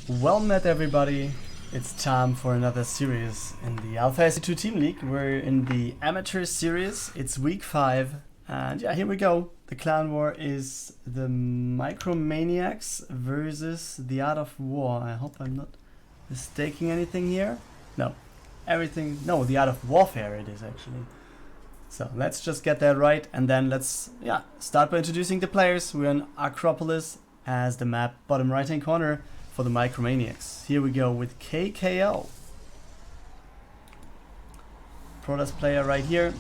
Well met everybody, it's time for another series in the Alpha SC2 Team League. We're in the Amateur Series, it's week 5, and yeah, here we go. The clan war is the Maniacs versus the Art of War. I hope I'm not mistaking anything here. No, the Art of Warfare it is actually. So let's just get that right, and then let's start by introducing the players. We're in Acropolis as the map bottom right hand corner for the Maniacs. Here we go with KKL. Protoss player right here.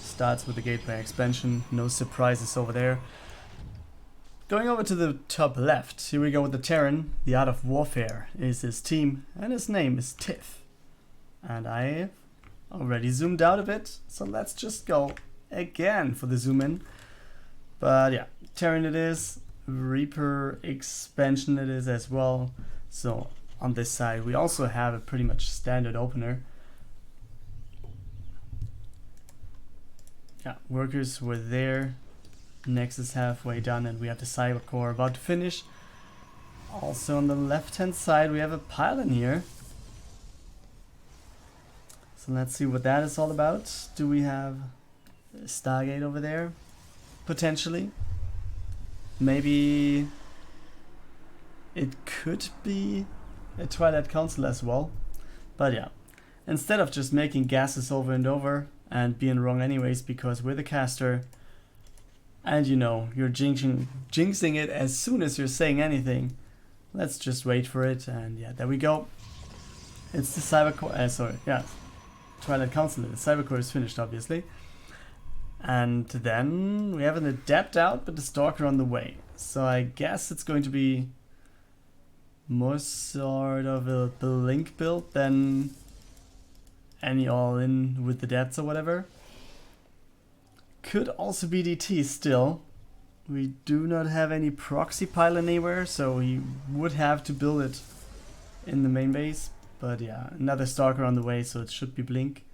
Starts with the gateway expansion, no surprises over there. Going over to the top left, here we go with the Terran. The Art of Warfare is his team, and his name is Tiff. And I already zoomed out a bit, so let's just go again for the zoom in. But yeah, Terran it is. Reaper expansion it is as well. So on this side we also have a pretty much standard opener. Yeah, workers were there. Nexus halfway done, and we have the cyber core about to finish. Also on the left hand side we have a pylon here. So let's see what that is all about. Do we have a Stargate over there? Potentially. Maybe it could be a Twilight Council as well. But yeah, instead of just making gases over and over and being wrong anyways because we're the caster, and you know, you're jinxing it as soon as you're saying anything, let's just wait for it. And yeah, there we go. It's the Cyber Core, Twilight Council. The Cyber Core is finished obviously. And then we have an Adept out, but the Stalker on the way. So I guess it's going to be more sort of a Blink build than any all-in with the Adepts or whatever. Could also be DT still. We do not have any proxy pylon anywhere, so we would have to build it in the main base. But yeah, another Stalker on the way, so it should be Blink.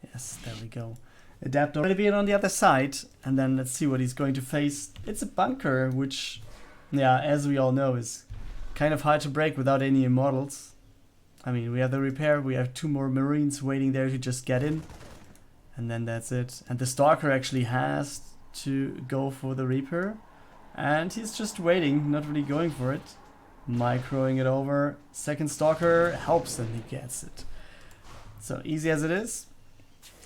Yes, there we go. Adapt already being on the other side, and then let's see what he's going to face. It's a bunker, which, yeah, as we all know, is kind of hard to break without any immortals. I mean, we have the repair, we have 2 more Marines waiting there to just get in, and then that's it. And the Stalker actually has to go for the Reaper, and he's just waiting, not really going for it. Microing it over. Second Stalker helps, and he gets it. So easy as it is.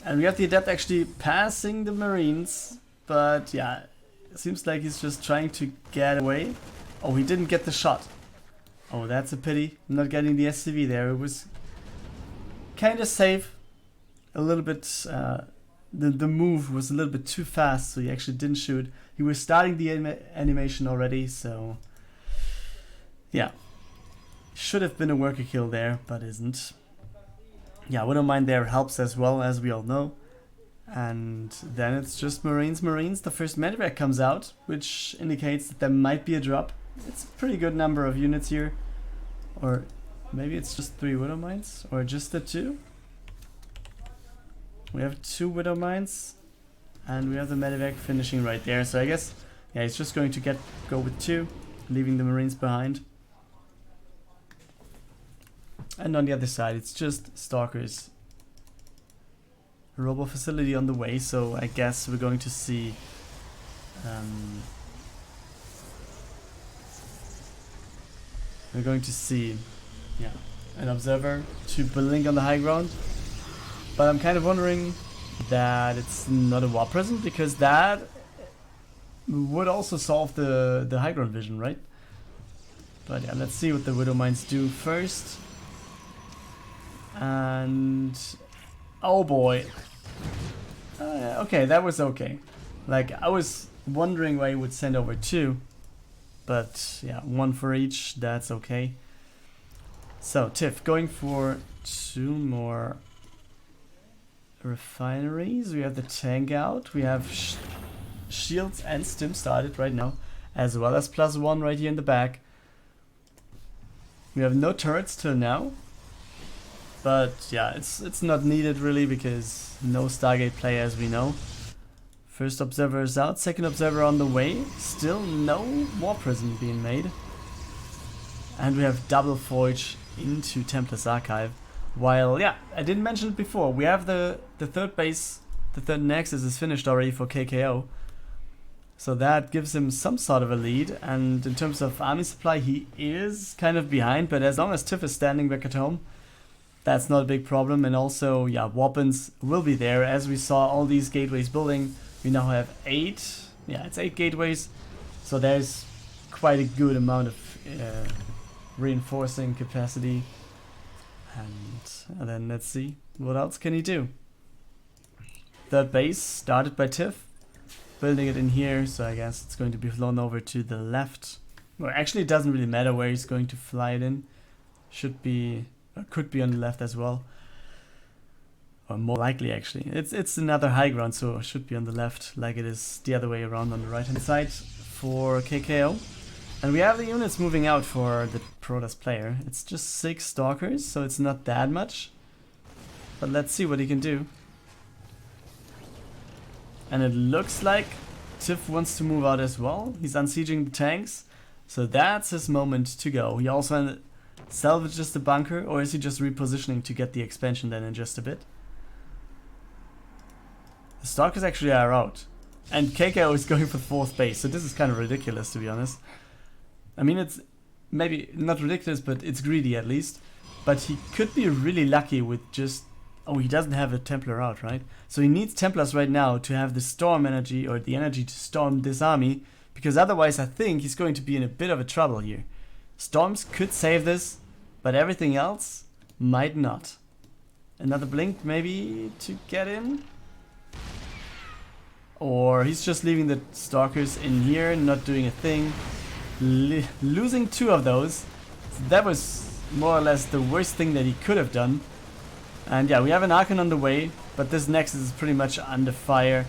And we have the Adept actually passing the Marines, but yeah, it seems like he's just trying to get away. Oh, he didn't get the shot. Oh, that's a pity. Not getting the SCV there. It was kind of safe. A little bit, the move was a little bit too fast, so he actually didn't shoot. He was starting the animation already, so yeah. Should have been a worker kill there, but isn't. Yeah, Widowmine there helps as well, as we all know. And then it's just Marines. The first medevac comes out, which indicates that there might be a drop. It's a pretty good number of units here. Or maybe it's just 3 Widowmines, or just the 2. We have 2 Widowmines, and we have the medevac finishing right there. So I guess, yeah, he's just going to go with 2, leaving the Marines behind. And on the other side, it's just Stalkers. Robo facility on the way, so I guess we're going to see an observer to Blink on the high ground. But I'm kind of wondering that it's not a War Present, because that would also solve the high ground vision, right? But yeah, let's see what the Widowmines do first. And oh boy, okay, that was okay. Like, I was wondering why he would send over 2, but yeah, 1 for each, that's okay. So Tiff going for 2 more refineries. We have the tank out, we have shields and stim started right now, as well as +1 right here in the back. We have no turrets till now. But yeah, it's not needed really, because no Stargate play as we know. First observer is out, second observer on the way. Still no War Prison being made. And we have double forge into Templar's Archive. While, yeah, I didn't mention it before, we have the third base, the third Nexus is finished already for KKO. So that gives him some sort of a lead, and in terms of army supply he is kind of behind, but as long as Tiff is standing back at home, that's not a big problem. And also, yeah, weapons will be there. As we saw all these gateways building, we now have 8, yeah, it's 8 gateways, so there's quite a good amount of reinforcing capacity. And then let's see, what else can he do? Third base started by Tiff, building it in here, so I guess it's going to be flown over to the left. Well, actually it doesn't really matter where he's going to fly it in. Should be, or could be on the left as well. Or more likely actually. It's another high ground, so it should be on the left, like it is the other way around on the right hand side for KKO. And we have the units moving out for the Protoss player. It's just 6 Stalkers, so it's not that much. But let's see what he can do. And it looks like Tiff wants to move out as well. He's unsieging the tanks, so that's his moment to go. He also salvages the bunker, or is he just repositioning to get the expansion then in just a bit? The Stalkers actually are out. And KKO is going for 4th base, so this is kind of ridiculous, to be honest. I mean, it's maybe not ridiculous, but it's greedy at least. But he could be really lucky with just... Oh, he doesn't have a Templar out, right? So he needs Templars right now to have the storm energy, or the energy to storm this army, because otherwise I think he's going to be in a bit of a trouble here. Storms could save this, but everything else might not. Another blink maybe to get in? Or he's just leaving the Stalkers in here, not doing a thing. Losing 2 of those. So that was more or less the worst thing that he could have done. And yeah, we have an Archon on the way, but this Nexus is pretty much under fire.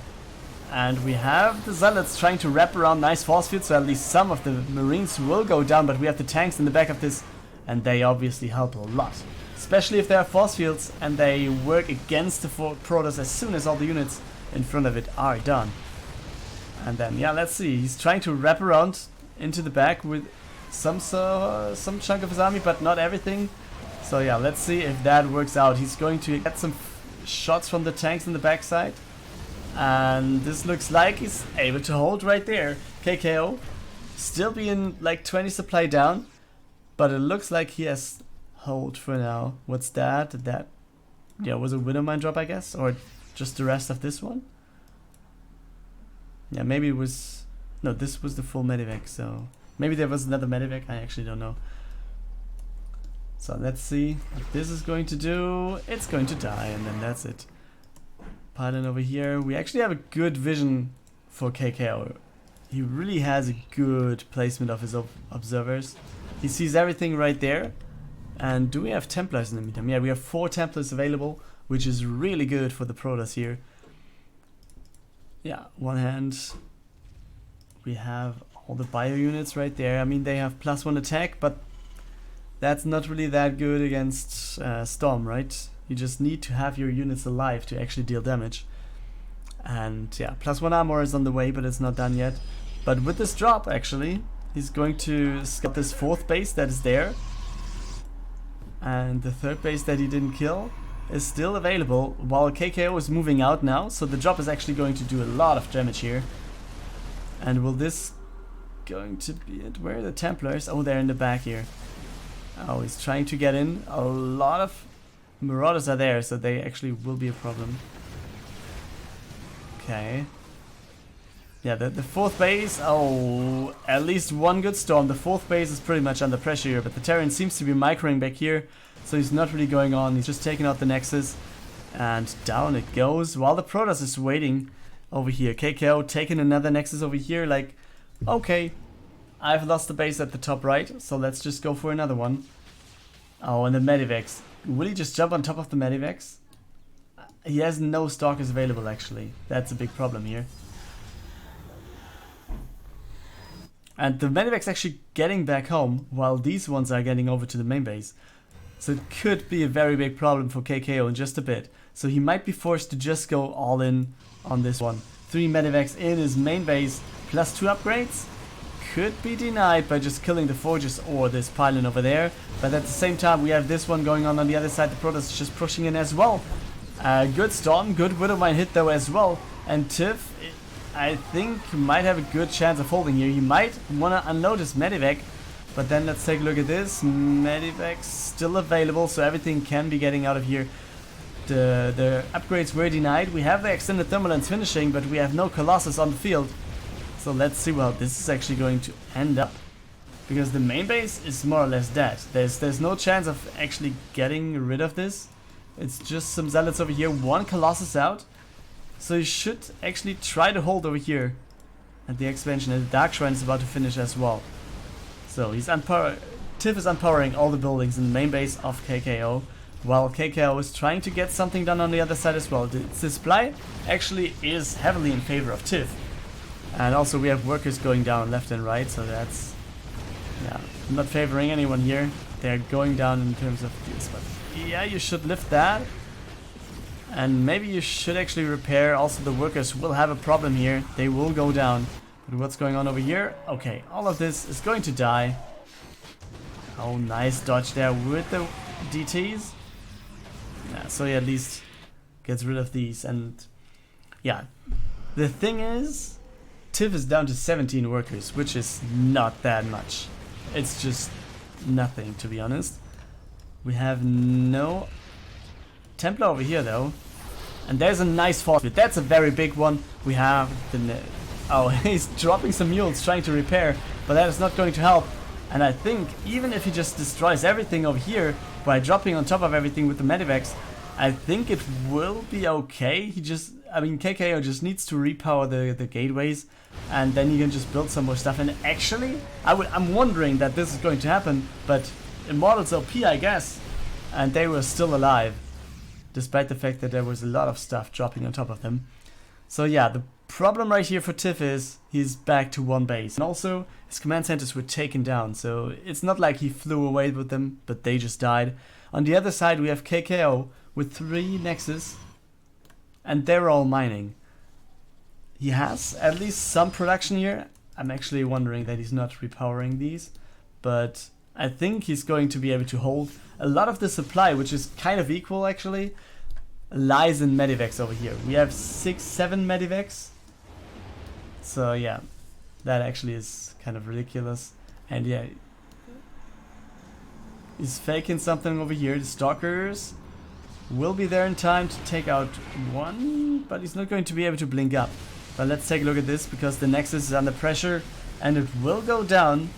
And we have the Zealots trying to wrap around nice force fields, so at least some of the Marines will go down, but we have the tanks in the back of this, and they obviously help a lot. Especially if there are force fields and they work against the Protoss as soon as all the units in front of it are done. And then, yeah, let's see, he's trying to wrap around into the back with some chunk of his army, but not everything. So yeah, let's see if that works out. He's going to get some shots from the tanks in the backside. And this looks like he's able to hold right there. KKO still being like 20 supply down, but it looks like he has hold for now. What's that? That, yeah, was a Widowmine drop, I guess? Or just the rest of this one? Yeah, maybe it was... No, this was the full Medivac, so... Maybe there was another Medivac, I actually don't know. So let's see what this is going to do. It's going to die, and then that's it. Pylon over here. We actually have a good vision for KKO. He really has a good placement of his observers. He sees everything right there. And do we have Templars in the meantime? Yeah, we have 4 Templars available, which is really good for the Protoss here. Yeah, one hand. We have all the bio units right there. I mean, they have +1 attack, but that's not really that good against Storm, right? You just need to have your units alive to actually deal damage. And yeah, +1 armor is on the way, but it's not done yet. But with this drop, actually, he's going to scout this 4th base that is there. And the 3rd base that he didn't kill is still available, while KKO is moving out now. So the drop is actually going to do a lot of damage here. And will this going to be it? Where are the Templars? Oh, they're in the back here. Oh, he's trying to get in. A lot of Marauders are there, so they actually will be a problem. Okay. Yeah, the 4th base. Oh, at least one good storm. The 4th base is pretty much under pressure here, but the Terran seems to be microing back here, so he's not really going on. He's just taking out the Nexus, and down it goes, while the Protoss is waiting over here. KKO taking another Nexus over here, like, okay, I've lost the base at the top right, so let's just go for another one. Oh, and the Medivacs. Will he just jump on top of the Medivacs? He has no Stalkers available, actually. That's a big problem here. And the Medivac's actually getting back home, while these ones are getting over to the main base. So it could be a very big problem for KKO in just a bit. So he might be forced to just go all in on this one. 3 Medivacs in his main base, +2 upgrades. could be denied by just killing the forges or this pylon over there. But at the same time, we have this one going on the other side. The Protoss is just pushing in as well. Good Storm, good Widowmine hit though as well. And Tiff, I think, might have a good chance of holding here. He might want to unload his Medivac. But then let's take a look at this. Medivac still available, so everything can be getting out of here. The upgrades were denied. We have the extended thermal lens finishing, but we have no Colossus on the field. So let's see how this is actually going to end up. Because the main base is more or less dead. There's no chance of actually getting rid of this. It's just some zealots over here. One Colossus out. So you should actually try to hold over here at the expansion. And the Dark Shrine is about to finish as well. So he's Tiff is unpowering all the buildings in the main base of KKO. While KKO is trying to get something done on the other side as well. The supply actually is heavily in favor of Tiff. And also we have workers going down left and right, so that's, yeah, I'm not favoring anyone here. They're going down in terms of this, but yeah, you should lift that. And maybe you should actually repair. Also the workers will have a problem here. They will go down. But what's going on over here? Okay, all of this is going to die. Oh, nice dodge there with the DTs. Yeah, so he at least gets rid of these. And yeah, the thing is, Tiff is down to 17 workers, which is not that much. It's just nothing, to be honest. We have no Templar over here though. And there's a nice force. That's a very big one. We have the... Oh, he's dropping some mules trying to repair, but that is not going to help. And I think even if he just destroys everything over here by dropping on top of everything with the Medivacs, I think it will be okay. He just... I mean, KKO just needs to repower the gateways, and then you can just build some more stuff. And actually, I'm wondering that this is going to happen, but Immortals OP, I guess, and they were still alive, despite the fact that there was a lot of stuff dropping on top of them. So yeah, the problem right here for Tiff is he's back to one base, and also his command centers were taken down, so it's not like he flew away with them, but they just died. On the other side, we have KKO with 3 Nexus. And they're all mining. He has at least some production here. I'm actually wondering that he's not repowering these. But I think he's going to be able to hold a lot of the supply, which is kind of equal actually, lies in Medivacs over here. We have 6-7 Medivacs. So yeah, that actually is kind of ridiculous. And yeah, he's faking something over here. The Stalkers will be there in time to take out one, but he's not going to be able to blink up. But let's take a look at this, because the Nexus is under pressure and it will go down,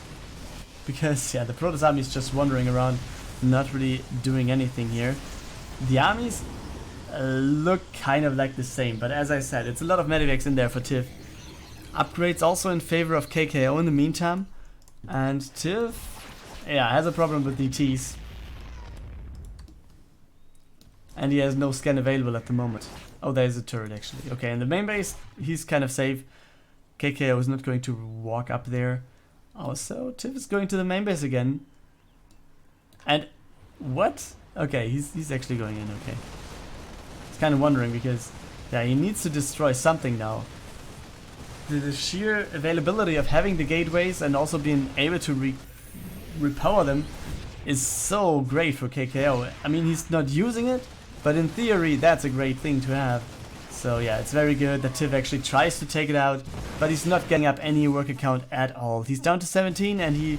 because yeah, the Protoss army is just wandering around, not really doing anything here. The armies look kind of like the same, but as I said, it's a lot of Medivacs in there for Tiff. Upgrades also in favor of KKO in the meantime, and Tiff, yeah, has a problem with DTs. And he has no scan available at the moment. Oh, there's a turret actually. Okay, in the main base, he's kind of safe. KKO is not going to walk up there. Also, Tiff is going to the main base again. And what? Okay, he's actually going in, okay. I was kind of wondering because, yeah, he needs to destroy something now. The sheer availability of having the gateways and also being able to repower them is so great for KKO. I mean, he's not using it, but in theory, that's a great thing to have. So yeah, it's very good that Tiff actually tries to take it out, but he's not getting up any worker count at all. He's down to 17 and he,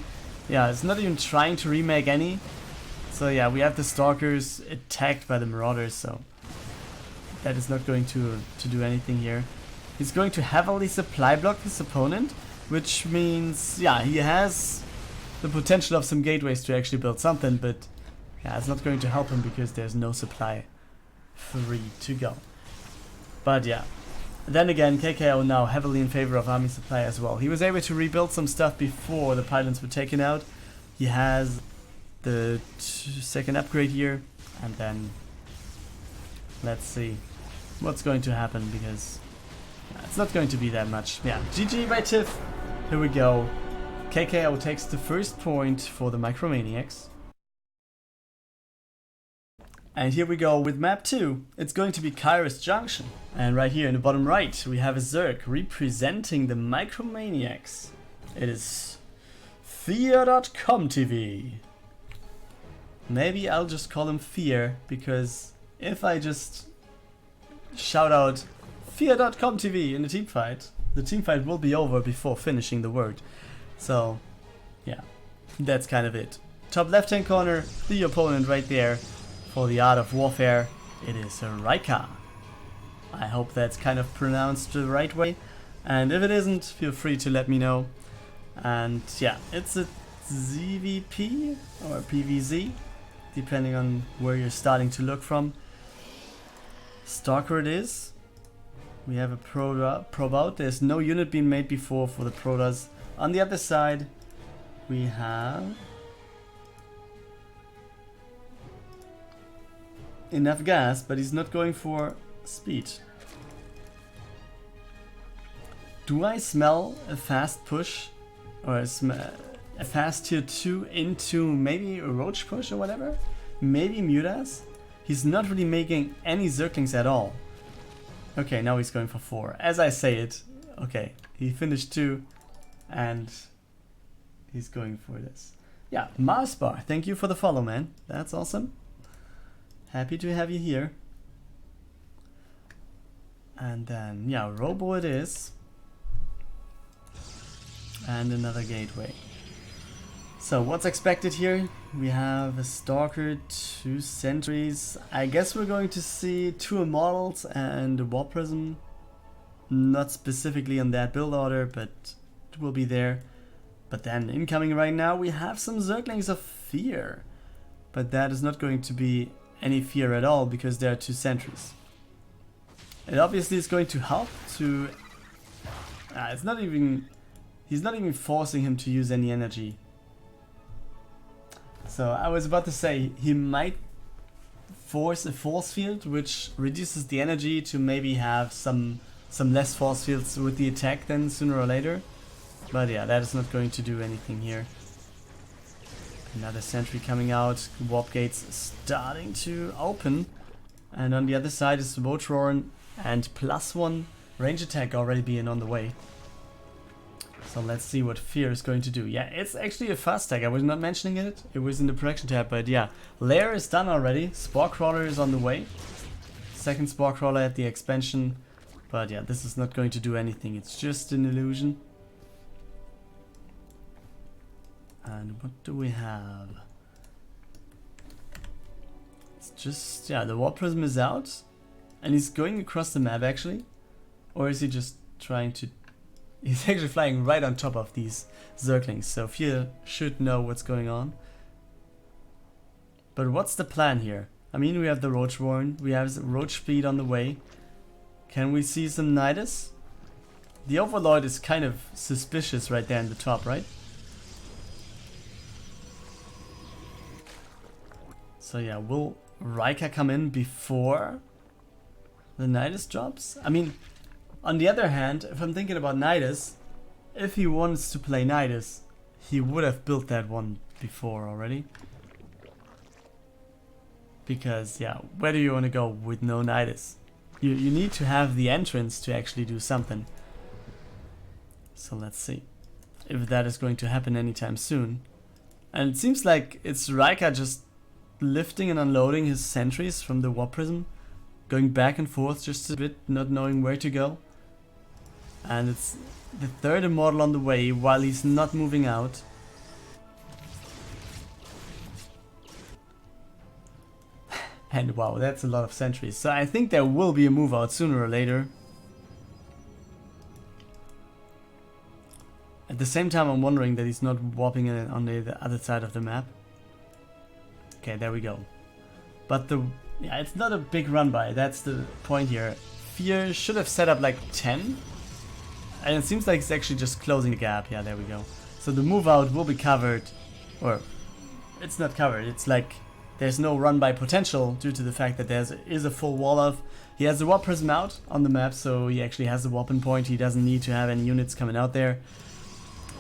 yeah, is not even trying to remake any. So yeah, we have the Stalkers attacked by the Marauders, so that is not going to do anything here. He's going to heavily supply block his opponent, which means, yeah, he has the potential of some gateways to actually build something, but yeah, it's not going to help him because there's no supply free to go. But yeah, then again, KKO now heavily in favor of army supply as well. He was able to rebuild some stuff before the pylons were taken out. He has the second upgrade here, and then let's see what's going to happen, because it's not going to be that much. Yeah, GG by Tiff. Here we go. KKO takes the first point for the Micromaniacs. And here we go with map 2. It's going to be Kairos Junction. And right here in the bottom right, we have a Zerg representing the Micromaniacs. It is Feardotcomtv. Maybe I'll just call him Fear, because if I just shout out Feardotcomtv in the teamfight will be over before finishing the word. So, yeah, that's kind of it. Top left hand corner, the opponent right there for the Art of Warfare. It is Ryqa. I hope that's kind of pronounced the right way. And if it isn't, feel free to let me know. And yeah, it's a ZVP or PVZ, depending on where you're starting to look from. Stalker it is. We have a probe out. There's no unit being made before for the Protoss. On the other side, we have enough gas, but he's not going for speed. Do I smell a fast push or a fast tier 2 into maybe a roach push or whatever? Maybe Mutas? He's not really making any Zerglings at all. Okay, now he's going for 4. As I say it, okay, he finished 2 and he's going for this. Yeah, Marsbar, thank you for the follow, man. That's awesome. Happy to have you here. And then, yeah, Robo it is. And another gateway. So what's expected here? We have a Stalker, 2 Sentries. I guess we're going to see 2 Immortals and a War Prism. Not specifically on that build order, but it will be there. But then incoming right now we have some Zerglings of Fear. But that is not going to be any fear at all because there are 2 Sentries. It obviously is going to help to... it's not even... He's not even forcing him to use any energy. So I was about to say he might force a force field which reduces the energy to maybe have some less force fields with the attack then sooner or later. But yeah, that is not going to do anything here. Another sentry coming out, warp gates starting to open. And on the other side is Votron and +1 range attack already being on the way. So let's see what Fear is going to do. Yeah, it's actually a fast tag. I was not mentioning it. It was in the production tab, but yeah. Lair is done already. Spore Crawler is on the way. Second Spore Crawler at the expansion. But yeah, this is not going to do anything. It's just an illusion. And what do we have? It's just, yeah, the War Prism is out. And he's going across the map actually. Or is he just trying to... He's actually flying right on top of these Zerglings, so Fear should know what's going on. But what's the plan here? I mean, we have the Roach Warren, we have Roach Speed on the way. Can we see some Nidus? The Overlord is kind of suspicious right there in the top, right? So yeah, will Ryqa come in before the Nidus drops? I mean... On the other hand, if I'm thinking about Nidus, if he wants to play Nidus, he would have built that one before already. Because, yeah, where do you want to go with no Nidus? You need to have the entrance to actually do something. So let's see if that is going to happen anytime soon. And it seems like it's Ryqa just lifting and unloading his sentries from the Warp Prism, going back and forth just a bit, not knowing where to go. And it's the third Immortal on the way while he's not moving out. And wow, that's a lot of sentries. So I think there will be a move out sooner or later. At the same time, I'm wondering that he's not warping it on the other side of the map. Okay, there we go. But yeah, it's not a big run by. That's the point here. Fear should have set up like 10. And it seems like it's actually just closing the gap. Yeah, there we go. So the move out will be covered. Or, it's not covered. It's like there's no run by potential due to the fact that there is a full wall of. He has the Warp Prism out on the map, so he actually has the warping point. He doesn't need to have any units coming out there.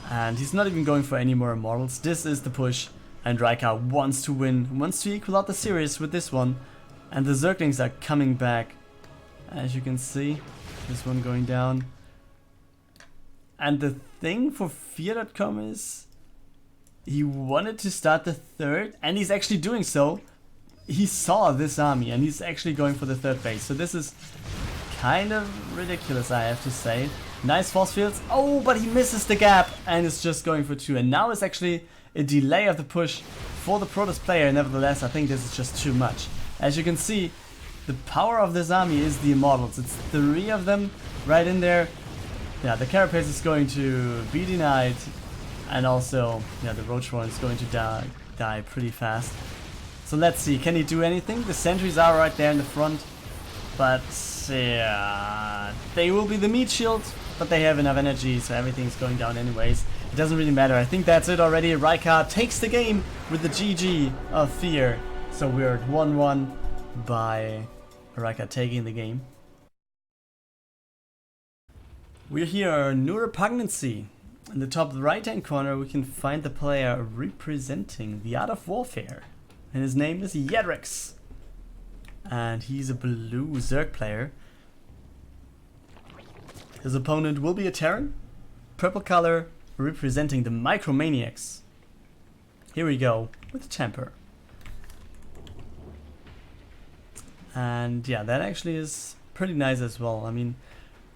And he's not even going for any more Immortals. This is the push. And Ryqa wants to win, wants to equal out the series with this one. And the Zerglings are coming back. As you can see, this one going down. And the thing for Fear.com is he wanted to start the third, and he's actually doing so. He saw this army and he's actually going for the third base. So this is kind of ridiculous, I have to say. Nice force fields. Oh, but he misses the gap and is just going for 2. And now it's actually a delay of the push for the Protoss player. Nevertheless, I think this is just too much. As you can see, the power of this army is the Immortals. It's 3 of them right in there. Yeah, the Carapace is going to be denied. And also, yeah, the Roachhorn is going to die pretty fast. So let's see, can he do anything? The sentries are right there in the front. But yeah, they will be the meat shield. But they have enough energy, so everything's going down anyways. It doesn't really matter. I think that's it already. Ryqa takes the game with the GG of Fear. So we're at 1-1 by Ryqa taking the game. We're here, New Repugnancy. In the top right hand corner we can find the player representing the art of warfare. And his name is Jeddrix. And he's a blue Zerg player. His opponent will be a Terran, purple color, representing the Maniacs. Here we go, with Temper. And yeah, that actually is pretty nice as well. I mean,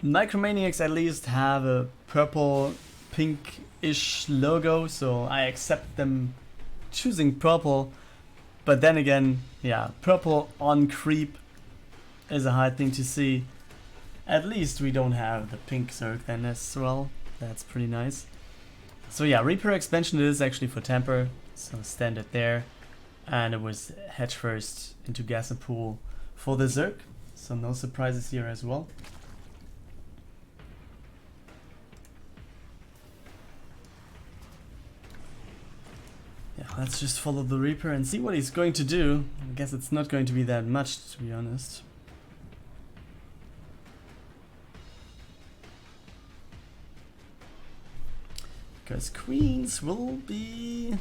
Maniacs at least have a purple, pink-ish logo, so I accept them choosing purple. But then again, yeah, purple on creep is a hard thing to see. At least we don't have the pink Zerg then as well. That's pretty nice. So yeah, Reaper expansion is actually for Temper, so standard there. And it was hedge first into gas and pool for the Zerg, so no surprises here as well. Yeah, let's just follow the Reaper and see what he's going to do. I guess it's not going to be that much, to be honest. Because Queens will be...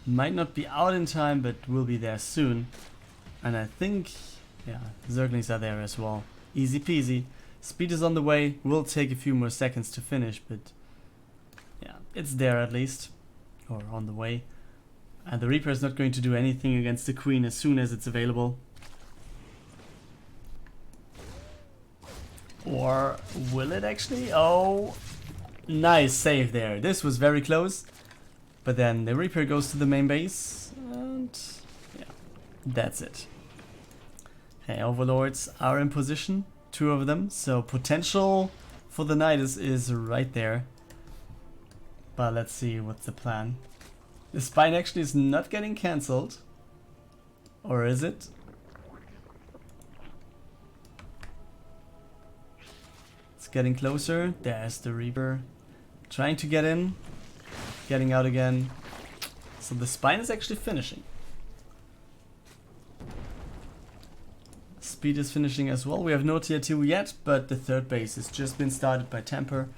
might not be out in time, but will be there soon. And I think, yeah, Zerglings are there as well. Easy peasy. Speed is on the way. Will take a few more seconds to finish, but yeah, it's there at least. Or on the way. And the Reaper is not going to do anything against the Queen as soon as it's available. Or will it actually? Oh, nice save there. This was very close. But then the Reaper goes to the main base. And yeah, that's it. Okay, Overlords are in position. 2 of them. So potential for the night is right there. But let's see what's the plan. The Spine actually is not getting cancelled. Or is it? It's getting closer. There's the Reaper. Trying to get in. Getting out again. So the Spine is actually finishing. Speed is finishing as well. We have no tier 2 yet, but the 3rd base has just been started by Temper.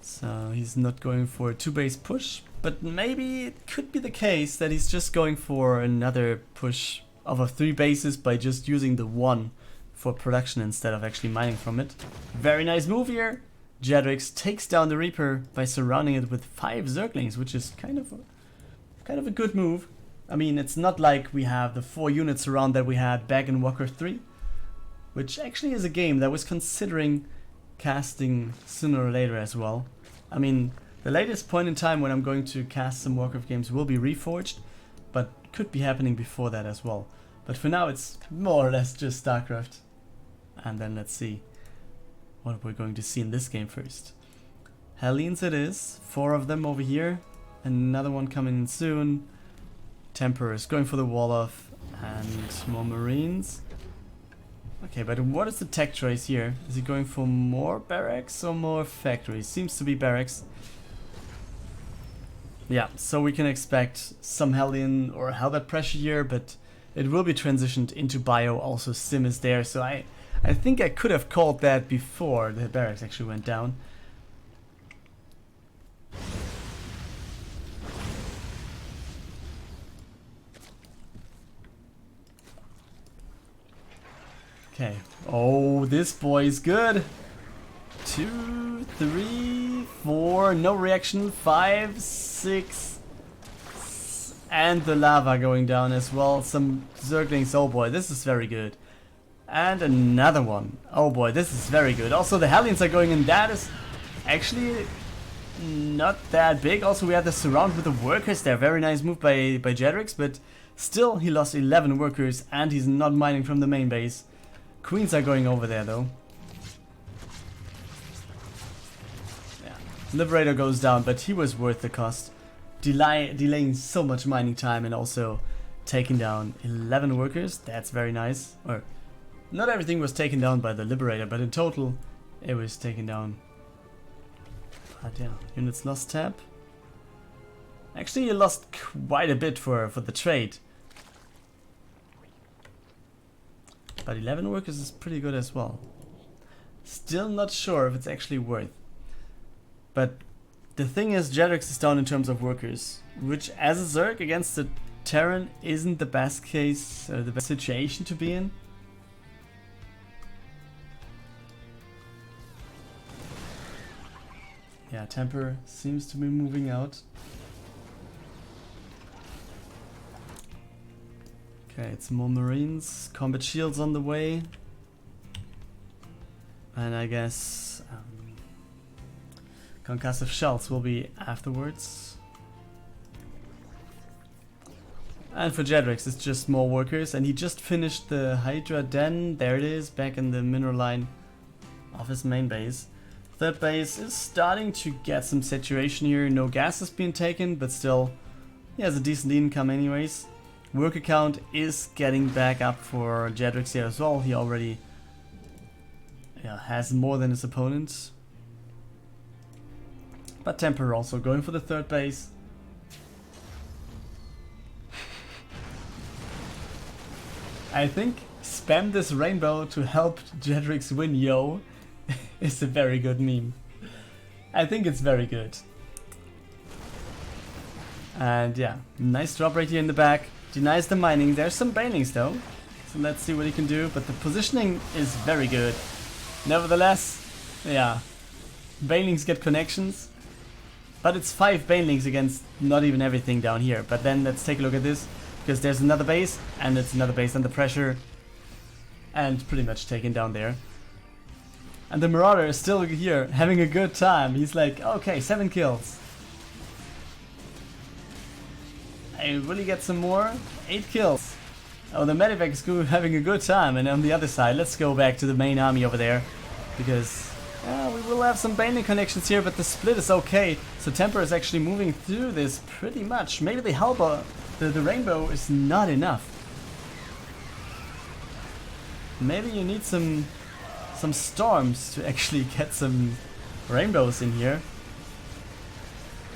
So he's not going for a 2-base push, but maybe it could be the case that he's just going for another push of 3 bases by just using the 1 for production instead of actually mining from it. Very nice move here. Jeddrix takes down the Reaper by surrounding it with 5 Zerglings, which is kind of a good move. I mean, it's not like we have the 4 units around that we had back in Warcraft 3, which actually is a game that was considering casting sooner or later as well. I mean, the latest point in time when I'm going to cast some Warcraft games will be Reforged, but could be happening before that as well. But for now it's more or less just StarCraft. And then let's see what we're going to see in this game first. Hellenes it is, 4 of them over here, another one coming in soon. Temper is going for the Wall-Off and more Marines. Okay, but what is the tech choice here? Is he going for more barracks or more factories? Seems to be barracks. Yeah, so we can expect some Hellion or Hellbat pressure here, but it will be transitioned into bio. Also, Sim is there, so I think I could have called that before the barracks actually went down. Okay. Oh, this boy is good. 2, 3, 4, no reaction, 5, 6, and the lava going down as well. Some zerglings, oh boy, this is very good. And another one, oh boy, this is very good. Also the Hellions are going in, that is actually not that big. Also we have the surround with the workers there, very nice move by Jeddrix, but still he lost 11 workers and he's not mining from the main base. Queens are going over there though. Yeah. Liberator goes down, but he was worth the cost. Delaying so much mining time and also taking down 11 workers, that's very nice. Or not everything was taken down by the Liberator, but in total it was taken down. But yeah, units lost tab. Actually you lost quite a bit for the trade. But 11 workers is pretty good as well. Still not sure if it's actually worth. But the thing is, Jeddrix is down in terms of workers, which as a Zerg against the Terran isn't the best case, the best situation to be in. Yeah, Temper seems to be moving out. Okay, it's more Marines, combat shields on the way. And I guess concussive shells will be afterwards. And for Jeddrix, it's just more workers, and he just finished the Hydra Den. There it is, back in the mineral line of his main base. Third base is starting to get some saturation here. No gas is being taken, but still he has a decent income anyways. Worker count is getting back up for Jeddrix here as well. He already has more than his opponents. But Temper also going for the third base. I think spam this rainbow to help Jeddrix win, yo. It's a very good meme. I think it's very good. And yeah, nice drop right here in the back. Denies the mining. There's some banelings though. So let's see what he can do. But the positioning is very good. Nevertheless, yeah, banelings get connections. But it's 5 banelings against not even everything down here. But then let's take a look at this. Because there's another base. And it's another base under pressure. And pretty much taken down there. And the Marauder is still here, having a good time. He's like, okay, 7 kills. I really get some more. 8 kills. Oh, the Medivac is having a good time. And on the other side, let's go back to the main army over there. Because we will have some baneling connections here, but the split is okay. So Temper is actually moving through this pretty much. Maybe the Helper, the Rainbow is not enough. Maybe you need some storms to actually get some rainbows in here.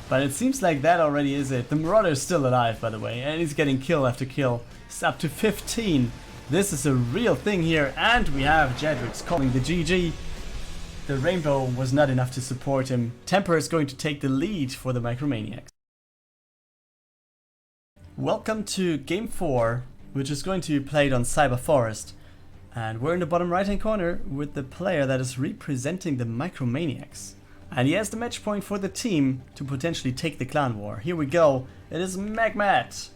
But it seems like that already is it. The Marauder is still alive, by the way, and he's getting kill after kill. It's up to 15. This is a real thing here, and we have Jeddrix calling the GG. The rainbow was not enough to support him. Temper is going to take the lead for the Micromaniacs. Welcome to Game 4, which is going to be played on Cyber Forest. And we're in the bottom right hand corner with the player that is representing the Micromaniacs. And he has the match point for the team to potentially take the clan war. Here we go. It is Macmed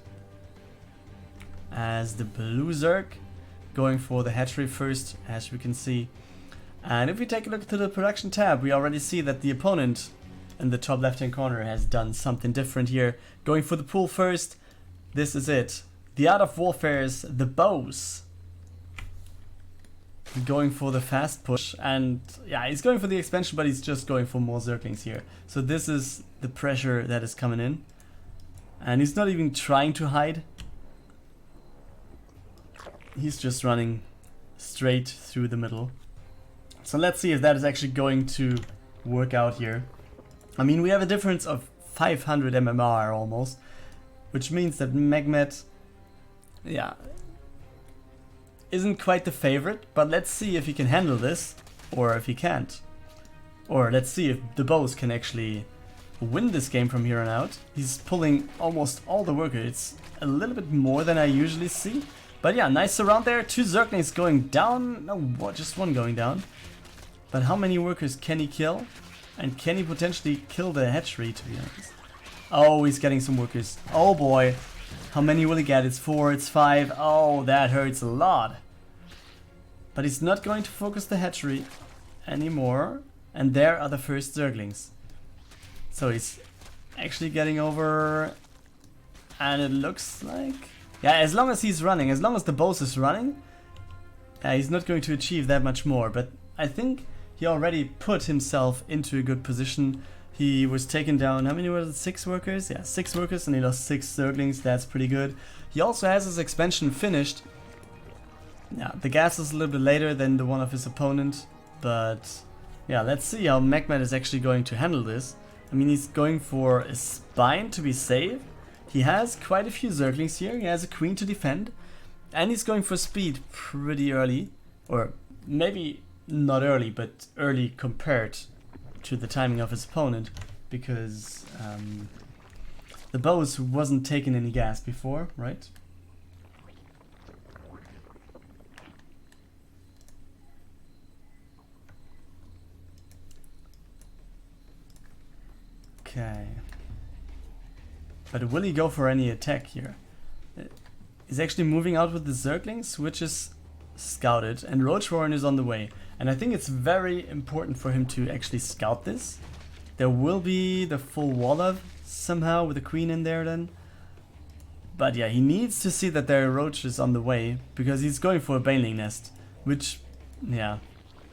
as the blue Zerg, going for the hatchery first, as we can see. And if we take a look to the production tab, we already see that the opponent in the top left hand corner has done something different here. Going for the pool first. This is it. The Art of Warfare's TheBose. Going for the fast push, and yeah, he's going for the expansion, but he's just going for more Zerglings here. So this is the pressure that is coming in, and he's not even trying to hide. He's just running straight through the middle. So let's see if that is actually going to work out here. I mean, we have a difference of 500 MMR almost, which means that Macmed, yeah, isn't quite the favorite, but let's see if he can handle this, or if he can't. Or let's see if TheBose can actually win this game from here on out. He's pulling almost all the workers. It's a little bit more than I usually see. But yeah, nice surround there. 2 Zerglings going down. No, just 1 going down. But how many workers can he kill? And can he potentially kill the hatchery, to be honest? Oh, he's getting some workers. Oh boy. How many will he get? It's 4, it's 5. Oh, that hurts a lot. But he's not going to focus the hatchery anymore. And there are the first Zerglings. So he's actually getting over. And it looks like... yeah, as long as he's running, as long as TheBose is running, he's not going to achieve that much more. But I think he already put himself into a good position. He was taken down, how many was it? 6 workers? Yeah, 6 workers, and he lost 6 Zerglings. That's pretty good. He also has his expansion finished. Yeah, the gas is a little bit later than the one of his opponent. But yeah, let's see how Macmed is actually going to handle this. I mean, he's going for a spine to be safe. He has quite a few Zerglings here. He has a queen to defend. And he's going for speed pretty early. Or maybe not early, but early compared to the timing of his opponent. Because TheBose wasn't taking any gas before, right? Okay. But will he go for any attack here? He's actually moving out with the Zerglings, which is scouted, and Roach Warren is on the way. And I think it's very important for him to actually scout this. There will be the full wall of somehow with the queen in there then. But yeah, he needs to see that there are roaches on the way, because he's going for a baneling nest, which, yeah,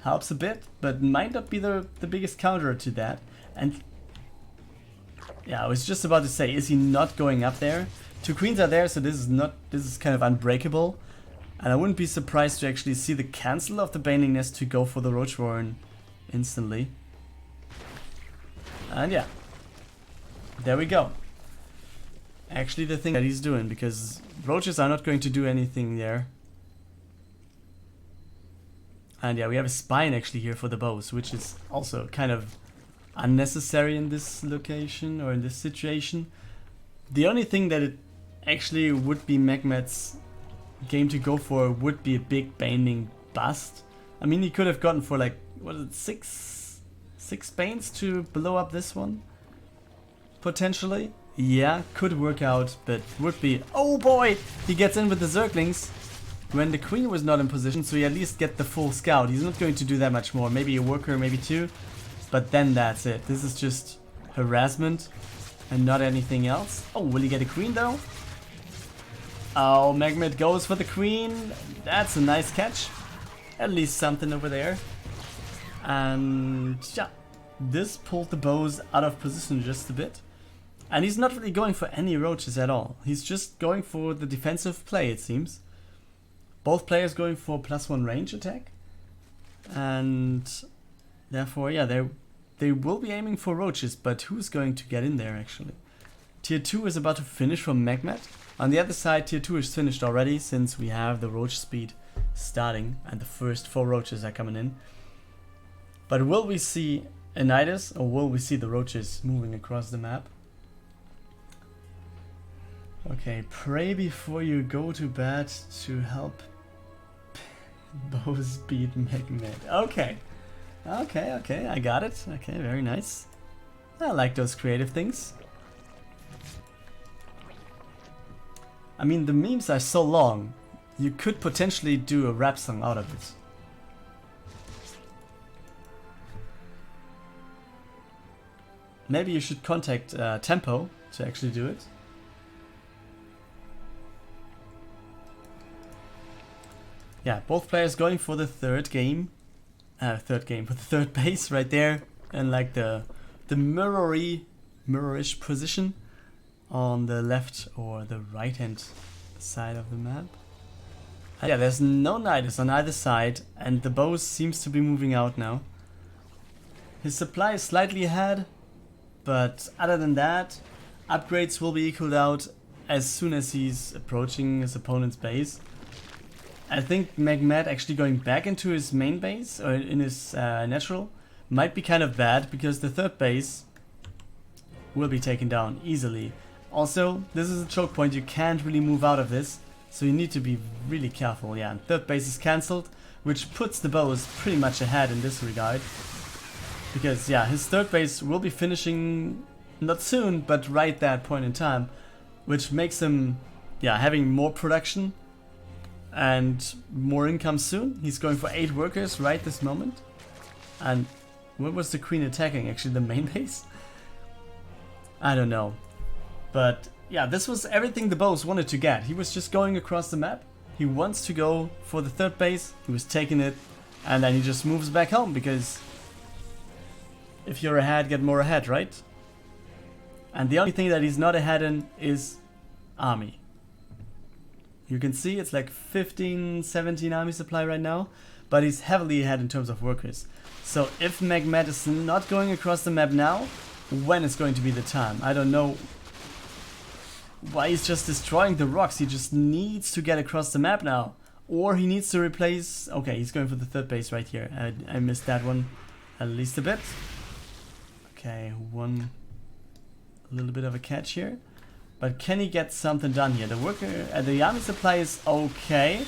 helps a bit, but might not be the biggest counter to that. And yeah, I was just about to say, is he not going up there? 2 queens are there, so this is kind of unbreakable. And I wouldn't be surprised to actually see the cancel of the baneling nest to go for the Roach Warren instantly. And yeah, there we go. Actually the thing that he's doing, because roaches are not going to do anything there. And yeah, we have a spine actually here for TheBose, which is also kind of unnecessary in this location or in this situation. The only thing that it actually would be Macmed's game to go for would be a big baning bust. I mean, he could have gotten for like, what is it, 6 banes to blow up this one? Potentially. Yeah, could work out, but would be... oh boy! He gets in with the Zerglings when the queen was not in position, so he at least get the full scout. He's not going to do that much more. Maybe a worker, maybe 2. But then that's it. This is just harassment and not anything else. Oh, will he get a queen though? Oh, Macmed goes for the queen. That's a nice catch. At least something over there. And yeah, this pulled TheBose out of position just a bit. And he's not really going for any roaches at all. He's just going for the defensive play, it seems. Both players going for +1 range attack. And therefore, yeah, they will be aiming for roaches, but who's going to get in there actually? Tier 2 is about to finish from Macmed. On the other side, Tier 2 is finished already, since we have the roach speed starting and the first 4 roaches are coming in. But will we see a Nidus, or will we see the roaches moving across the map? Okay, pray before you go to bed to help TheBose beat Macmed. Okay. Okay, I got it. Okay, very nice. I like those creative things. I mean, the memes are so long, you could potentially do a rap song out of it. Maybe you should contact Tempo to actually do it. Yeah, both players going for the third for the third base right there, and like the mirrorish position on the left or the right hand side of the map. And yeah, there's no Nidus on either side, and TheBose seems to be moving out now. His supply is slightly ahead, but other than that, upgrades will be equaled out as soon as he's approaching his opponent's base. I think Macmed actually going back into his main base, or in his natural, might be kind of bad, because the third base will be taken down easily. Also, this is a choke point, you can't really move out of this, so you need to be really careful. Yeah, and third base is cancelled, which puts TheBose pretty much ahead in this regard. Because yeah, his third base will be finishing not soon, but right that point in time, which makes him having more production and more income soon. He's going for 8 workers right this moment. And what was the queen attacking? Actually the main base? I don't know. But yeah, this was everything TheBose wanted to get. He was just going across the map. He wants to go for the third base. He was taking it. And then he just moves back home, because if you're ahead, get more ahead, right? And the only thing that he's not ahead in is army. You can see it's like 15, 17 army supply right now, but he's heavily ahead in terms of workers. So if Macmed is not going across the map now, when is going to be the time? I don't know why he's just destroying the rocks. He just needs to get across the map now. Or he needs to replace... Okay, he's going for the third base right here. I missed that one at least a bit. Okay, a little bit of a catch here. But can he get something done here? The army supply is okay.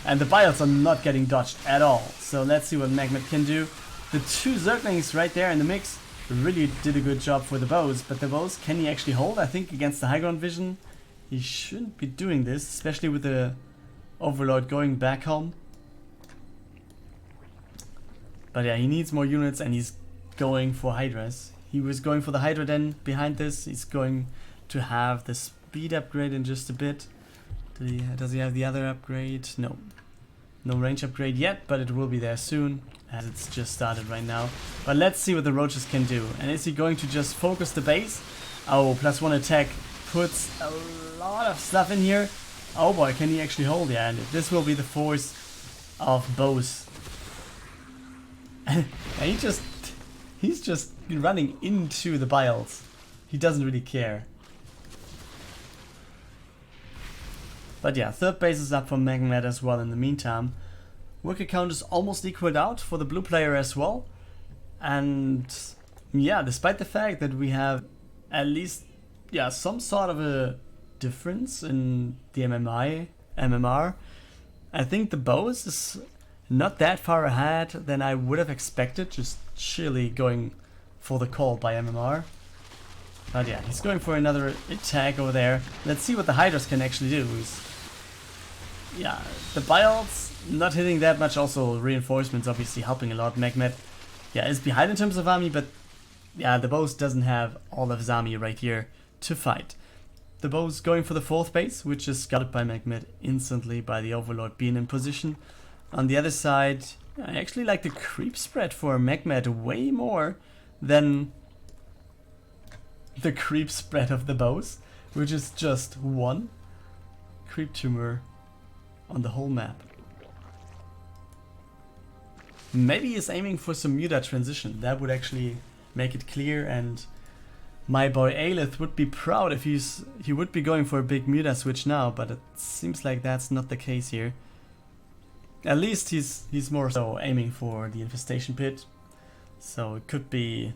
And the bios are not getting dodged at all. So let's see what Macmed can do. The 2 Zerglings right there in the mix really did a good job for TheBose. But TheBose, can he actually hold? I think against the high ground vision, he shouldn't be doing this. Especially with the Overlord going back home. But yeah, he needs more units and he's going for Hydras. He was going for the Hydra then behind this. He's going to have the speed upgrade in just a bit. Does he have the other upgrade? No. No range upgrade yet, but it will be there soon, as it's just started right now. But let's see what the Roaches can do. And is he going to just focus the base? Oh, +1 attack puts a lot of stuff in here. Oh boy, can he actually hold? Yeah, and this will be the force of Bose. And he's just running into the biles. He doesn't really care. But yeah, third base is up for Macmed as well in the meantime. Worker count is almost equaled out for the blue player as well. And yeah, despite the fact that we have at least some sort of a difference in the MMR, I think TheBose is not that far ahead than I would have expected, just chilly going for the call by MMR. But yeah, he's going for another attack over there. Let's see what the Hydras can actually do. The biles not hitting that much, also reinforcements obviously helping a lot. Macmed is behind in terms of army, but TheBose doesn't have all of his army right here to fight. TheBose going for the 4th base, which is scouted by Macmed instantly by the Overlord being in position. On the other side, I actually like the creep spread for Macmed way more than the creep spread of TheBose, which is just 1 creep tumor on the whole map. Maybe he's aiming for some Muta transition. That would actually make it clear, and my boy Aelith would be proud if he would be going for a big Muta switch now, but it seems like that's not the case here. At least he's more so aiming for the infestation pit. So it could be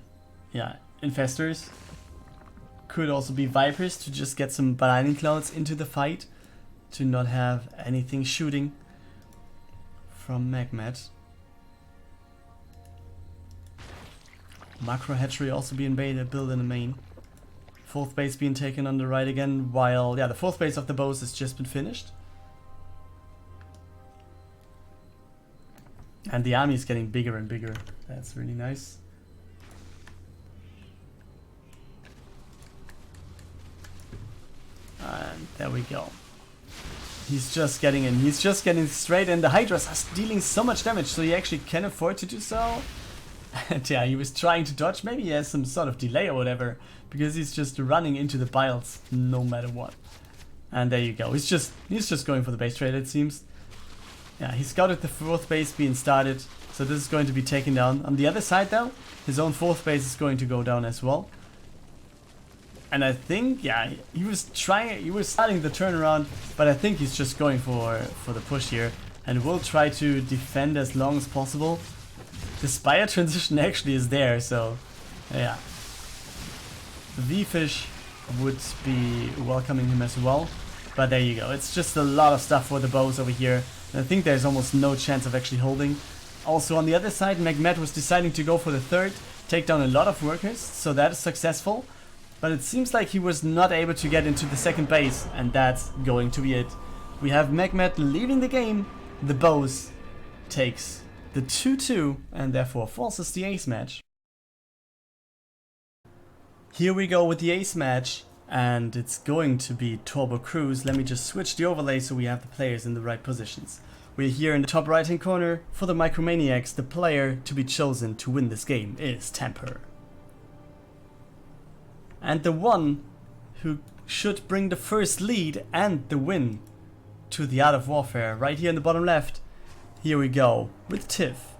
infestors. Could also be Vipers to just get some Lightning Clouds into the fight, to not have anything shooting from Macmed. Macro hatchery also being built in the main. 4th base being taken on the right again, while the 4th base of TheBose has just been finished. And the army is getting bigger and bigger. That's really nice. And there we go. He's just getting in. He's just getting straight in. The Hydras are dealing so much damage, so he actually can afford to do so. And he was trying to dodge. Maybe he has some sort of delay or whatever, because he's just running into the biles no matter what. And there you go. He's just going for the base trade, it seems. Yeah, he scouted the 4th base being started, so this is going to be taken down. On the other side though, his own 4th base is going to go down as well. And I think, he was starting the turnaround, but I think he's just going for the push here, and will try to defend as long as possible. The Spire transition actually is there, so yeah. The V-Fish would be welcoming him as well, but there you go. It's just a lot of stuff for TheBose over here, and I think there's almost no chance of actually holding. Also on the other side, Macmed was deciding to go for the 3rd. take down a lot of workers, so that is successful. But it seems like he was not able to get into the second base, and that's going to be it. We have Macmed leaving the game. TheBose takes the 2-2 and therefore forces the ace match. Here we go with the ace match, and it's going to be Turbo Cruise. Let me just switch the overlay so we have the players in the right positions. We're here in the top right hand corner. For the Maniacs, the player to be chosen to win this game is Temper. And the one who should bring the first lead and the win to the Art of Warfare, right here in the bottom left. Here we go with Tiff.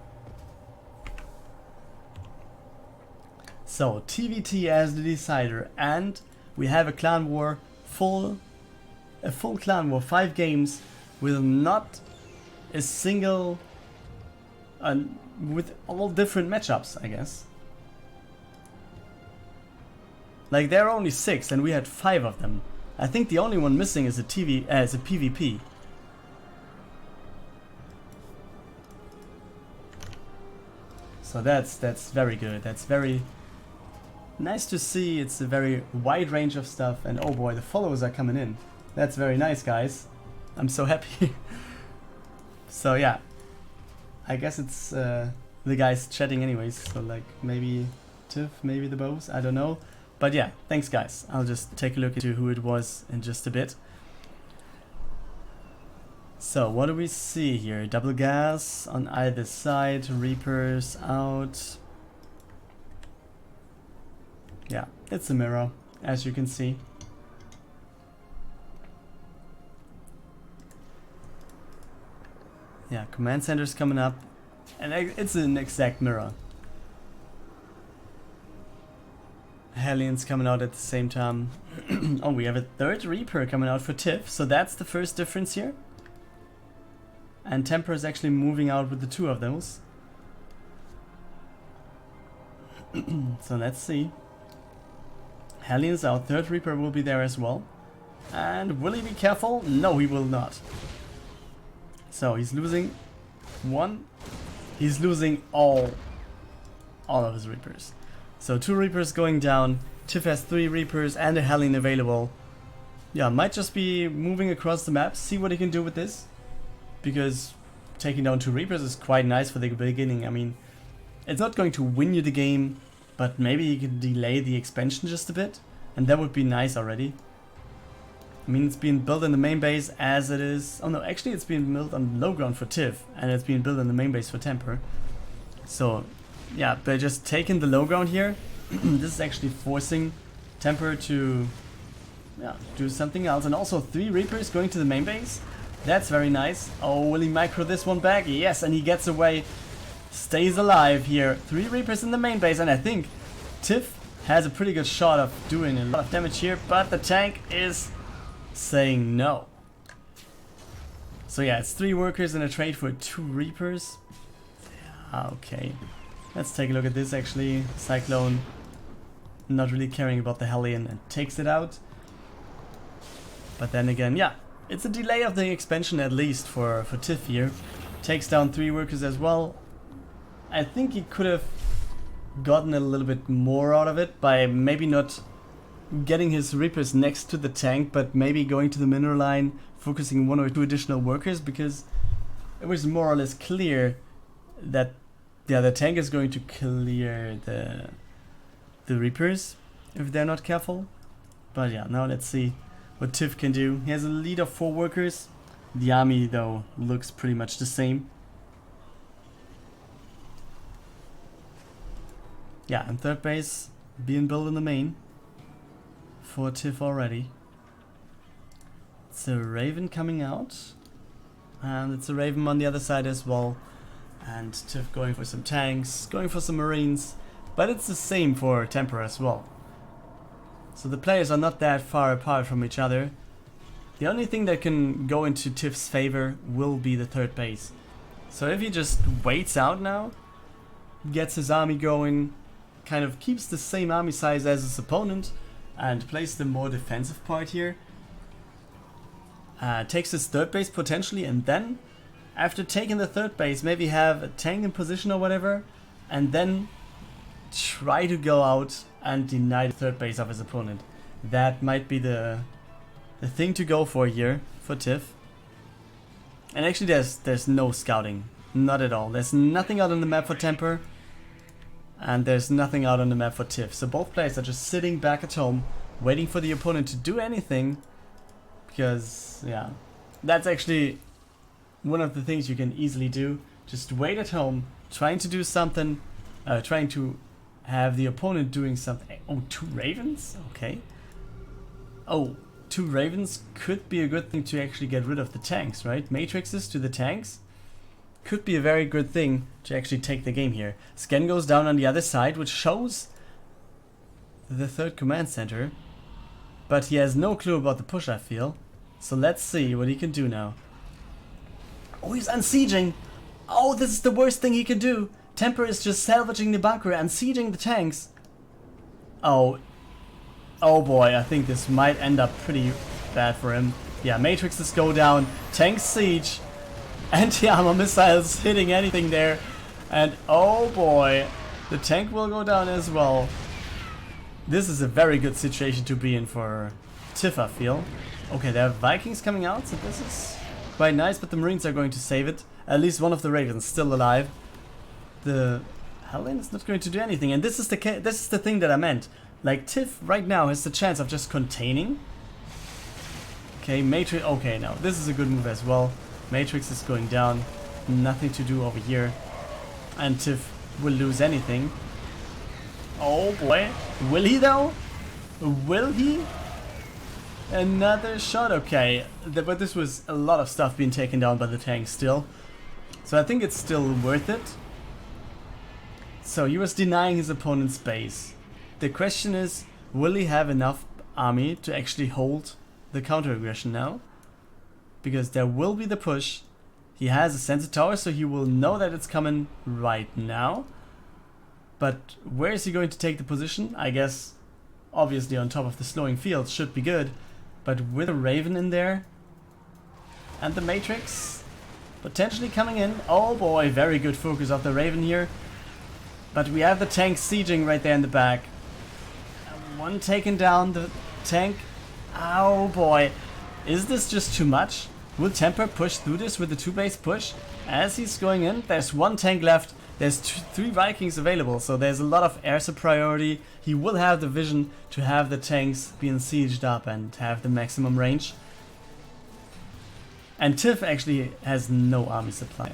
So TVT as the decider, and we have a clan war, a full clan war, 5 games with not a single, with all different matchups, I guess. Like there are only 6 and we had 5 of them. I think the only one missing is a PvP. So that's very good. That's very nice to see. It's a very wide range of stuff, and oh boy, the followers are coming in. That's very nice, guys. I'm so happy. So yeah, I guess it's the guys chatting anyways. So like maybe Tiff, maybe TheBose, I don't know. But yeah, thanks guys. I'll just take a look into who it was in just a bit. So what do we see here? Double gas on either side, Reapers out. Yeah, it's a mirror, as you can see. Yeah, command center's coming up, and it's an exact mirror. Hellions coming out at the same time. Oh, we have a third Reaper coming out for Tiff, so that's the first difference here. And Temper is actually moving out with the 2 of those. So let's see. Hellions out, third Reaper will be there as well. And will he be careful? No, he will not. So he's losing 1. He's losing all of his Reapers. So 2 Reapers going down. Tiff has 3 Reapers and a Hellion available. Yeah, might just be moving across the map, see what he can do with this. Because taking down 2 Reapers is quite nice for the beginning. I mean, it's not going to win you the game, but maybe you can delay the expansion just a bit, and that would be nice already. I mean, it's being built in the main base as it is. Oh no, actually it's being built on low ground for Tiff, and it's being built in the main base for Temper. So yeah, by just taking the low ground here, this is actually forcing Temper to do something else. And also 3 Reapers going to the main base. That's very nice. Oh, will he micro this one back? Yes, and he gets away. Stays alive here. 3 Reapers in the main base, and I think Tiff has a pretty good shot of doing a lot of damage here, but the tank is saying no. So yeah, it's 3 workers in a trade for 2 Reapers. Yeah, okay. Let's take a look at this actually. Cyclone not really caring about the Hellion and takes it out. But then again, yeah, it's a delay of the expansion at least for Tiff here. Takes down 3 workers as well. I think he could have gotten a little bit more out of it by maybe not getting his Reapers next to the tank, but maybe going to the mineral line, focusing 1 or 2 additional workers, because it was more or less clear that the tank is going to clear the Reapers if they're not careful. But yeah, now let's see what Tiff can do. He has a lead of 4 workers. The army though looks pretty much the same. Yeah, and third base being built in the main for Tiff already. It's a Raven coming out, and it's a Raven on the other side as well. And Tiff going for some tanks, going for some Marines, but it's the same for Temper as well. So the players are not that far apart from each other. The only thing that can go into Tiff's favor will be the third base. So if he just waits out now, gets his army going, kind of keeps the same army size as his opponent, and plays the more defensive part here, takes his third base potentially, and then after taking the third base maybe have a tank in position or whatever, and then try to go out and deny the third base of his opponent. That might be the thing to go for here for Tiff. And actually there's no scouting. Not at all. There's nothing out on the map for Temper. And there's nothing out on the map for Tiff. So both players are just sitting back at home, waiting for the opponent to do anything. Because, yeah, that's actually one of the things you can easily do. Just wait at home, trying to do something, trying to have the opponent doing something. Oh, 2 Ravens? Okay. Oh, 2 Ravens could be a good thing to actually get rid of the tanks, right? Matrixes to the tanks could be a very good thing to actually take the game here. Scan goes down on the other side, which shows the third command center. But he has no clue about the push, I feel. So let's see what he can do now. Oh, he's unsieging! Oh, this is the worst thing he can do! Temper is just salvaging the bunker and sieging the tanks. Oh. Oh boy, I think this might end up pretty bad for him. Yeah, matrixes go down, tanks siege, anti-armor missiles hitting anything there. And oh boy, the tank will go down as well. This is a very good situation to be in for Tiff, I feel. Okay, there are Vikings coming out, so this is quite nice, but the Marines are going to save it. At least one of the Ravens still alive. The Helen is not going to do anything, and this is the thing that I meant. Like, Tiff right now has the chance of just containing. Okay, Matrix. Okay, now this is a good move as well. Matrix is going down. Nothing to do over here. And Tiff will lose anything. Oh boy. Will he though? Will he? Another shot. Okay. But this was a lot of stuff being taken down by the tank still. So I think it's still worth it. So he was denying his opponent's base. The question is, will he have enough army to actually hold the counter-aggression now? Because there will be the push. He has a sensor tower, so he will know that it's coming right now. But where is he going to take the position? I guess, obviously on top of the slowing field should be good. But with a Raven in there, and the Matrix potentially coming in. Oh boy, very good focus of the Raven here. But we have the tank sieging right there in the back. One taken down, the tank. Oh boy. Is this just too much? Will Temper push through this with the 2-base push? As he's going in, there's 1 tank left. There's 3 Vikings available, so there's a lot of air priority. He will have the vision to have the tanks being sieged up and have the maximum range. And Tiff actually has no army supply.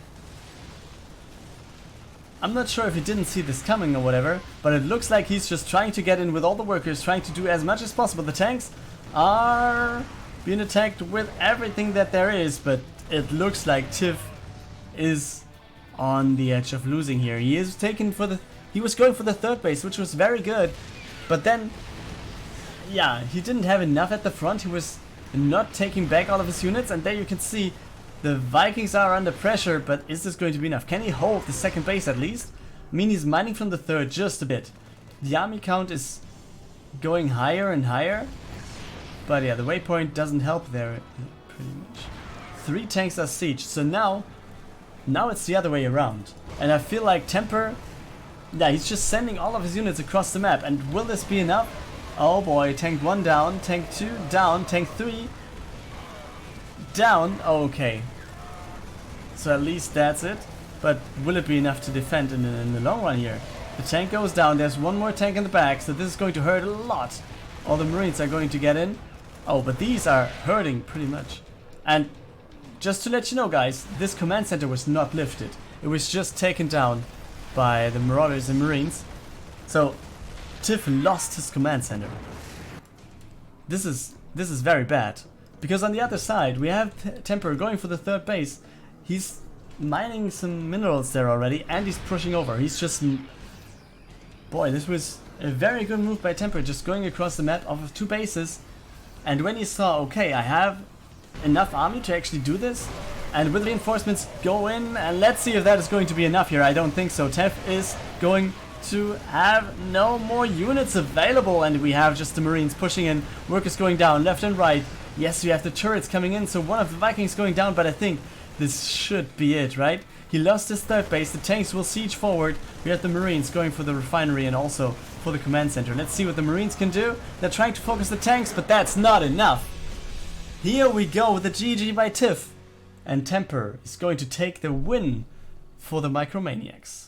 I'm not sure if he didn't see this coming or whatever, but it looks like he's just trying to get in with all the workers, trying to do as much as possible. The tanks are being attacked with everything that there is, but it looks like Tiff is on the edge of losing here. He was going for the 3rd base, which was very good, but then, yeah, he didn't have enough at the front. He was not taking back all of his units, and there you can see the Vikings are under pressure, but is this going to be enough? Can he hold the 2nd base at least? I mean, he's mining from the 3rd just a bit. The army count is going higher and higher, but yeah, the waypoint doesn't help there pretty much. 3 tanks are sieged, so now it's the other way around. And I feel like Temper, yeah, he's just sending all of his units across the map, and will this be enough? Oh boy, tank 1 down, tank 2 down, tank 3 down. Oh, okay. So at least that's it. But will it be enough to defend in the long run here? The tank goes down. There's 1 more tank in the back, so this is going to hurt a lot. All the Marines are going to get in. Oh, but these are hurting pretty much. And just to let you know, guys, this command center was not lifted. It was just taken down by the Marauders and Marines. So Tiff lost his command center. This is very bad. Because on the other side, we have Temper going for the 3rd base. He's mining some minerals there already, and he's pushing over. He's just... Boy, this was a very good move by Temper, just going across the map off of 2 bases. And when he saw, okay, I have enough army to actually do this, and with reinforcements go in, and let's see if that is going to be enough here. I don't think so. Tiff is going to have no more units available, and we have just the Marines pushing in, workers going down left and right. Yes, we have the turrets coming in, so one of the Vikings going down, but I think This should be it, right? He lost his third base, the tanks will siege forward. We have the Marines going for the refinery and also for the command center. Let's see what the Marines can do. They're trying to focus the tanks, but that's not enough. Here we go with the GG by Tiff. And Temper is going to take the win for the Micromaniacs.